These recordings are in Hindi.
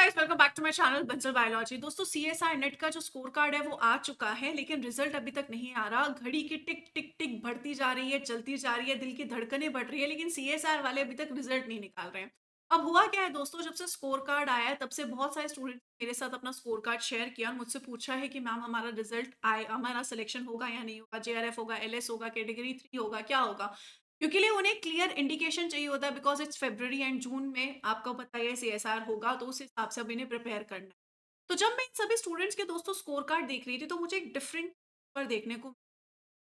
Guys, welcome back to my channel Bansal biology. दोस्तों, सीएसआर नेट का जो स्कोर कार्ड है वो आ चुका है, लेकिन रिजल्ट अभी तक नहीं आ रहा। घड़ी की टिक टिक टिक बढ़ती जा रही है, चलती जा रही है, दिल की धड़कनें बढ़ रही है, लेकिन सीएसआर वाले अभी तक रिजल्ट नहीं निकाल रहे हैं। अब हुआ क्या है दोस्तों, जब से स्कोर कार्ड आया है तब से बहुत सारे स्टूडेंट मेरे साथ अपना स्कोर कार्ड शेयर किया और मुझसे पूछा है कि मैम हमारा रिजल्ट आए, हमारा सिलेक्शन होगा या नहीं होगा, जेआरएफ होगा, एलएस होगा, कैटेगरी 3 होगा, क्या होगा। क्योंकि लिए उन्हें क्लियर इंडिकेशन चाहिए होता है, because it's February and June में आपको पता ही है सीएसआर होगा, तो उस हिसाब से अब इन्हें प्रिपेयर करना है। तो जब मैं इन सभी स्टूडेंट्स के दोस्तों स्कोर कार्ड देख रही थी, तो मुझे एक डिफरेंट पर देखने को के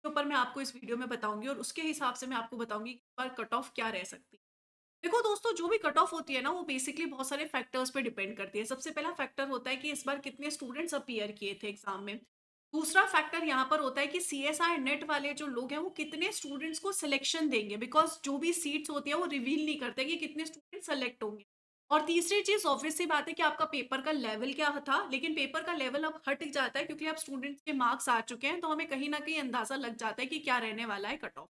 ऊपर मैं आपको इस वीडियो में बताऊँगी और उसके हिसाब से मैं आपको बताऊँगी कि इस बार कट ऑफ क्या रह सकती है। देखो दोस्तों, जो भी कट ऑफ होती है ना, वो बेसिकली बहुत सारे फैक्टर्स पे डिपेंड करती है। सबसे पहला फैक्टर होता है कि इस बार कितने स्टूडेंट्स अपीयर किए थे एग्जाम में। दूसरा फैक्टर यहाँ पर होता है कि सीएसआर नेट वाले जो लोग हैं वो कितने स्टूडेंट्स को सिलेक्शन देंगे, बिकॉज जो भी सीट्स होती है वो रिवील नहीं करते कि कितने स्टूडेंट सेलेक्ट होंगे। और तीसरी चीज ऑब्वियस सी बात है कि आपका पेपर का लेवल क्या था, लेकिन पेपर का लेवल अब हट जाता है क्योंकि अब स्टूडेंट्स के मार्क्स आ चुके हैं, तो हमें कहीं ना कहीं अंदाजा लग जाता है कि क्या रहने वाला है कट ऑफ।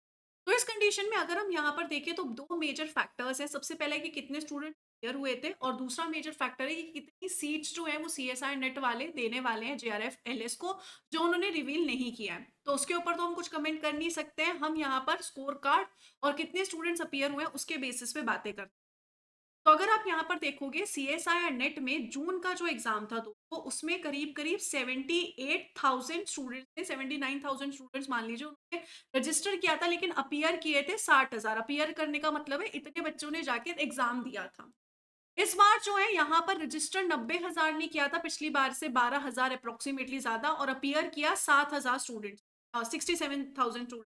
तो इस कंडीशन में अगर हम यहाँ पर देखें तो 2 मेजर फैक्टर्स हैं। सबसे पहला है कि कितने स्टूडेंट क्लियर हुए थे और दूसरा मेजर फैक्टर है कि कितनी सीट्स जो है वो सीएसआर नेट वाले देने वाले हैं जेआरएफ एलएस को, जो उन्होंने रिवील नहीं किया है। तो उसके ऊपर तो हम कुछ कमेंट कर नहीं सकते हैं। हम यहाँ पर स्कोर कार्ड और कितने स्टूडेंट्स अपीयर हुए हैं उसके बेसिस पे बातें करते हैं। तो अगर आप यहाँ पर देखोगे सीएसआई नेट में जून का जो एग्जाम था तो उसमें करीब करीब 78,000 स्टूडेंट्स थे, 79,000 स्टूडेंट्स मान लीजिए उन्होंने रजिस्टर किया था, लेकिन अपीयर किए थे 60,000। अपीयर करने का मतलब है इतने बच्चों ने जाके एग्जाम दिया था। इस बार जो है यहाँ पर रजिस्टर 90,000 ने किया था, पिछली बार से 12,000 अप्रोक्सीमेटली ज्यादा, और अपीयर किया 7,000 स्टूडेंट, 67,000 स्टूडेंट।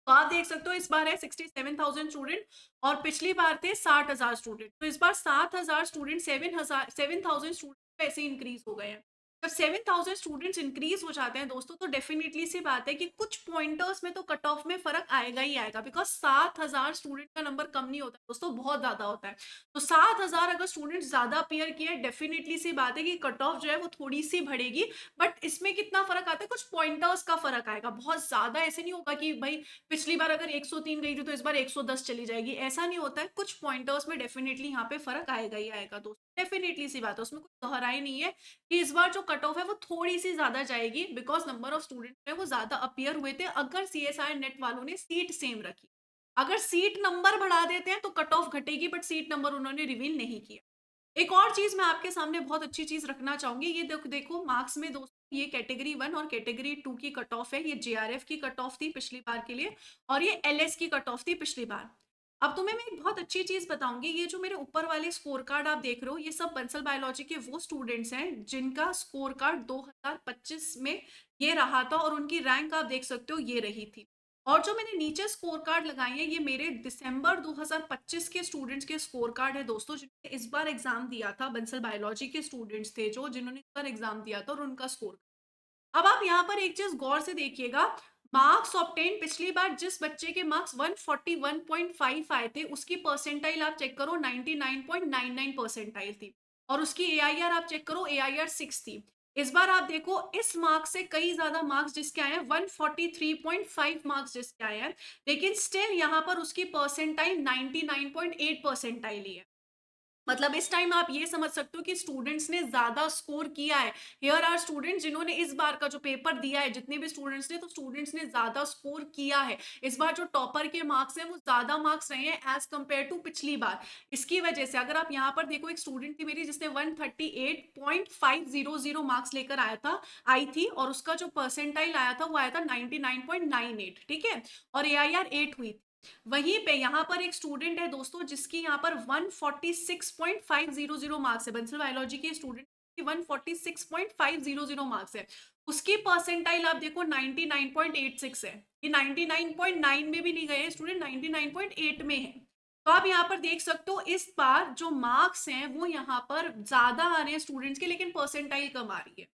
तो आप देख सकते हो इस बार है 67,000 स्टूडेंट और पिछली बार थे 60,000 स्टूडेंट। तो इस बार 7,000 स्टूडेंट 7,000 स्टूडेंट ऐसे इंक्रीज हो गए हैं। जब 7,000 स्टूडेंट्स इंक्रीज हो जाते हैं दोस्तों, तो डेफिनेटली सी बात है कि कुछ पॉइंटर्स में तो कट ऑफ में फर्क आएगा ही आएगा, बिकॉज 7,000 स्टूडेंट का नंबर कम नहीं होता दोस्तों, बहुत ज्यादा होता है। तो 7,000 अगर स्टूडेंट ज्यादा अपियर किए, डेफिनेटली सी बात है कि कट ऑफ जो है वो थोड़ी सी बढ़ेगी। बट इसमें कितना फर्क आता है, कुछ पॉइंटर्स का फर्क आएगा, बहुत ज्यादा ऐसे नहीं होगा कि भाई पिछली बार अगर 103 गई थी तो इस बार 110 चली जाएगी, ऐसा नहीं होता है। कुछ पॉइंटर्स में डेफिनेटली यहाँ पे फर्क आएगा ही आएगा दोस्तों, डेफिनेटली सी बात है, उसमें कुछ दोहराई नहीं है कि इस बार जो कट ऑफ है वो थोड़ी सी ज्यादा जाएगी, बिकॉज नंबर ऑफ स्टूडेंट है वो ज्यादा अपियर हुए थे। अगर सीएसआई नेट वालों ने सीट सेम रखी, अगर सीट नंबर बढ़ा देते हैं तो कट ऑफ घटेगी, बट सीट नंबर उन्होंने रिवील नहीं किया। एक और चीज मैं आपके सामने बहुत अच्छी चीज रखना चाहूंगी, ये देखो मार्क्स में दोस्तों, ये कैटेगरी 1 और कैटेगरी 2 की कट ऑफ है। ये जेआरएफ की कट ऑफ थी पिछली बार के लिए और ये एलएस की कट ऑफ थी पिछली बार। अब तुम्हें मैं एक बहुत अच्छी चीज बताऊंगी, ये जो मेरे ऊपर वाले स्कोर कार्ड आप देख रहे हो, ये सब बंसल बायोलॉजी के वो स्टूडेंट्स हैं जिनका स्कोर कार्ड 2025 में ये रहा था और उनकी रैंक आप देख सकते हो ये रही थी। और जो मैंने नीचे स्कोर कार्ड लगाए हैं, ये मेरे दिसंबर 2025 के स्टूडेंट्स के स्कोर कार्ड है दोस्तों, जिन्होंने इस बार एग्जाम दिया था। बंसल बायोलॉजी के स्टूडेंट्स थे जो जिन्होंने इस बार एग्जाम दिया था और उनका स्कोर। अब आप यहाँ पर एक चीज गौर से देखिएगा, मार्क्स ऑब्टेन पिछली बार जिस बच्चे के मार्क्स 141.5 आए थे, उसकी परसेंटाइल आप चेक करो 99.99 परसेंटाइल थी, और उसकी एआईआर आप चेक करो, एआईआर 6 थी। इस बार आप देखो इस मार्क्स से कई ज्यादा मार्क्स जिसके आए हैं, 143.5 मार्क्स जिसके आए हैं, लेकिन स्टिल यहाँ पर उसकी परसेंटाइल 99.8 परसेंटाइल ही है। मतलब इस टाइम आप ये समझ सकते हो कि स्टूडेंट्स ने ज्यादा स्कोर किया है। हियर आर स्टूडेंट्स जिन्होंने इस बार का जो पेपर दिया है, जितने भी स्टूडेंट्स ने, तो स्टूडेंट्स ने ज्यादा स्कोर किया है। इस बार जो टॉपर के मार्क्स हैं वो ज्यादा मार्क्स रहे हैं एज कंपेयर टू पिछली बार। इसकी वजह से अगर आप यहाँ पर देखो, एक स्टूडेंट थी मेरी जिसने 138.500 मार्क्स लेकर आया था, आई थी, और उसका जो परसेंटाइल आया था वो आया था 99.98, ठीक है, और एआईआर 8 हुई। वहीं पे यहाँ पर एक स्टूडेंट है दोस्तों जिसकी यहाँ पर 146.500 मार्क्स है, बंसल बायोलॉजी के स्टूडेंट की 146.500 मार्क्स है। उसकी परसेंटाइल आप देखो 99.86 है। ये 99.9 में भी नहीं गए स्टूडेंट, 99.8 में है। तो आप यहाँ पर देख सकते हो इस बार जो मार्क्स हैं वो यहाँ पर ज्यादा आ रहे हैं स्टूडेंट्स के, लेकिन परसेंटाइल कम आ रही है।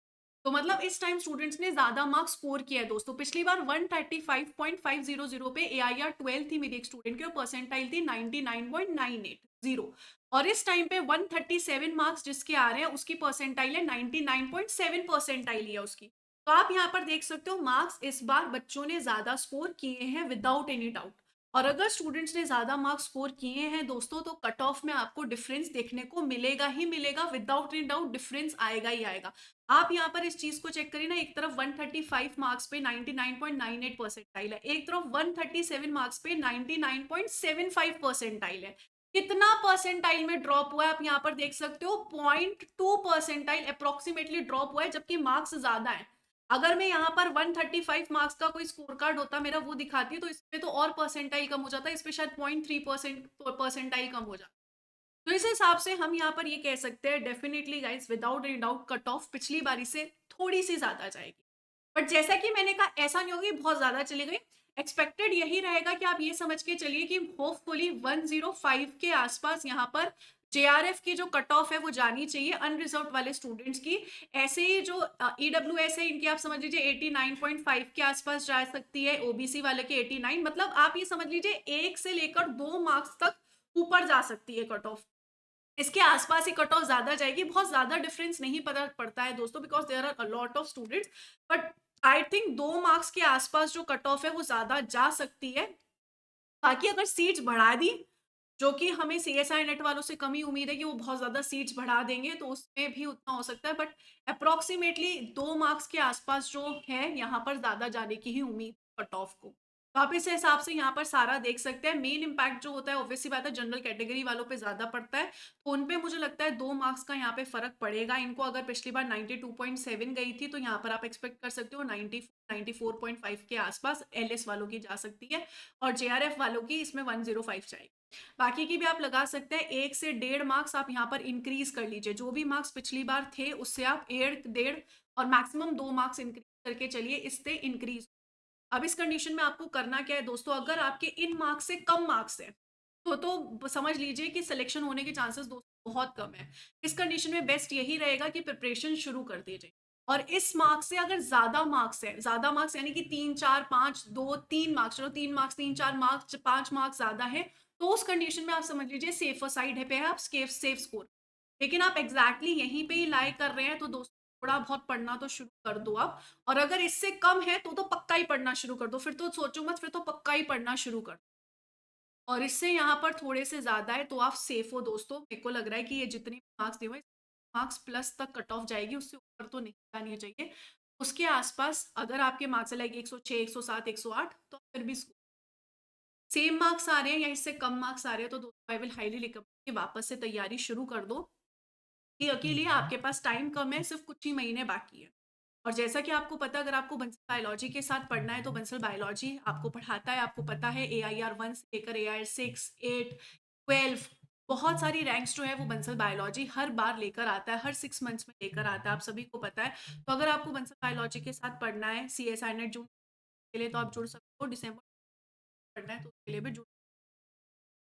तो मतलब इस टाइम स्टूडेंट्स ने ज्यादा मार्क्स स्कोर किया है दोस्तों। पिछली बार 135.500 पे एआईआर 12 थी मेरी एक स्टूडेंट की, और परसेंटाइल थी 99.980, और इस टाइम पे 137 मार्क्स जिसके आ रहे हैं उसकी परसेंटाइल है 99.7 परसेंटाइल है उसकी। तो आप यहाँ पर देख सकते हो मार्क्स इस बार बच्चों ने ज्यादा स्कोर किए हैं विदाउट एनी डाउट। और अगर स्टूडेंट्स ने ज़्यादा मार्क्स स्कोर किए हैं दोस्तों, तो कट ऑफ में आपको डिफरेंस देखने को मिलेगा ही मिलेगा, विदाउट एनी डाउट डिफरेंस आएगा ही आएगा। आप यहाँ पर इस चीज़ को चेक करिए ना, एक तरफ 135 मार्क्स पे 99.98 परसेंटाइल है, एक तरफ 137 मार्क्स पे 99.75 परसेंटाइल है। कितना परसेंटाइल में ड्रॉप हुआ है आप यहाँ पर देख सकते हो, 0.2 परसेंटाइल अप्रोक्सीमेटली ड्रॉप हुआ है, जबकि मार्क्स ज़्यादा है। अगर मैं यहाँ पर 135 मार्क्स का कोई स्कोर कार्ड होता मेरा, वो दिखाती है, तो इसमें तो और परसेंटाइल कम हो जाता है, इस पे शायद 0.3% परसेंटाइल कम हो जाता। तो इस हिसाब से हम यहाँ पर ये कह सकते हैं definitely guys, without any doubt cut off पिछली बारी से थोड़ी सी ज्यादा जाएगी। बट जैसा कि मैंने कहा, ऐसा नहीं होगी बहुत ज्यादा चली गई। एक्सपेक्टेड यही रहेगा कि आप ये समझ के चलिए कि होपफुली 105 के आसपास यहाँ पर जेआरएफ की जो कट ऑफ है वो जानी चाहिए अनरिजर्व वाले स्टूडेंट्स की। ऐसे ही जो ईडब्ल्यूएस है, इनकी आप समझ लीजिए 89.5 के आसपास जा सकती है, ओबीसी वाले के 89, मतलब आप ये समझ लीजिए 1 से लेकर 2 मार्क्स तक ऊपर जा सकती है कट ऑफ। इसके आसपास ही कट ऑफ ज्यादा जाएगी, बहुत ज्यादा डिफरेंस नहीं पता पड़ता है दोस्तों, because there are a lot of students. But I think 2 marks के आसपास जो कट ऑफ है वो ज्यादा जा सकती है। बाकी अगर सीट्स बढ़ा दी, जो कि हमें सीएसआई नेट वालों से कम ही उम्मीद है कि वो बहुत ज्यादा सीट्स बढ़ा देंगे, तो उसमें भी उतना हो सकता है, बट अप्रोक्सीमेटली 2 मार्क्स के आसपास जो है यहाँ पर ज्यादा जाने की ही उम्मीद कट ऑफ को। तो आप इस हिसाब से यहाँ पर सारा देख सकते हैं। मेन इम्पैक्ट जो होता है ऑब्वियसली बात है जनरल कैटेगरी वालों पे ज्यादा पड़ता है, तो उन पे मुझे लगता है 2 मार्क्स का यहाँ पे फर्क पड़ेगा इनको। अगर पिछली बार 92.7 गई थी, तो यहाँ पर आप एक्सपेक्ट कर सकते हो 94.5 के आसपास एलएस वालों की जा सकती है, और जेआरएफ वालों की इसमें 105 जाएगी। बाकी की भी आप लगा सकते हैं, 1 से 1.5 मार्क्स आप यहाँ पर इंक्रीज कर लीजिए, जो भी मार्क्स पिछली बार थे उससे आप 1.5 और मैक्सिमम 2 मार्क्स इंक्रीज करके चलिए, इससे इंक्रीज। अब इस कंडीशन में आपको करना क्या है दोस्तों, अगर आपके इन मार्क्स से कम मार्क्स है, तो समझ लीजिए कि सिलेक्शन होने के चांसेस दोस्तों बहुत कम है। इस कंडीशन में बेस्ट यही रहेगा कि प्रिपरेशन शुरू कर दीजिए। और इस मार्क्स से अगर ज्यादा मार्क्स है, ज्यादा मार्क्स यानी कि 3 4 5 2 3 मार्क्स, चलो 3 मार्क्स 3 4 मार्क्स 5 मार्क्स ज्यादा है, तो उस कंडीशन में आप समझ लीजिए सेफर साइड है पे है, आप सेफ स्कोर। लेकिन आप एग्जैक्टली यहीं पे ही लाई कर रहे हैं, तो दोस्तों थोड़ा बहुत पढ़ना तो शुरू कर दो आप। और अगर इससे कम है तो पक्का ही पढ़ना शुरू कर दो, फिर तो सोचो मत, फिर तो पक्का ही पढ़ना शुरू कर दो। और इससे यहाँ पर थोड़े से ज्यादा है तो आप सेफ हो दोस्तों। मेरे को लग रहा है कि ये जितने मार्क्स दिए हुए, मार्क्स प्लस तक कट ऑफ जाएगी, उससे ऊपर तो नहीं जानी चाहिए। उसके आसपास अगर आपके मार्क्स है लाइक 106 107 108, तो फिर भी सेम मार्क्स आ रहे हैं या इससे कम मार्क्स आ रहे हैं, तो दोस्तों आई विल हाईली रिकमेंड कि वापस से तैयारी शुरू कर दो। कि अकेले आपके पास टाइम कम है, सिर्फ कुछ ही महीने बाकी है। और जैसा कि आपको पता, अगर आपको बंसल बायोलॉजी के साथ पढ़ना है, तो बंसल बायोलॉजी आपको पढ़ाता है, आपको पता है AIR 1 से लेकर AIR 6 8 12, बहुत सारी रैंक्स जो है वो बंसल बायोलॉजी हर बार लेकर आता है, हर 6 मंथ्स में लेकर आता है, आप सभी को पता है। तो अगर आपको बंसल बायोलॉजी के साथ पढ़ना है CSI नेट जून के लिए, तो आप जुड़ सकते हो। दिसंबर पढ़ना है तो उसके लिए भी जुड़।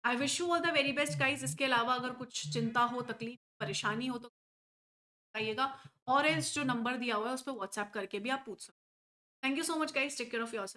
I wish you all the very best guys. इसके अलावा अगर कुछ चिंता हो, तकलीफ, परेशानी हो, तो बताइएगा। और इस जो नंबर दिया हुआ है उस पर व्हाट्सएप करके भी आप पूछ सकते हो। Thank you so much guys, take care of your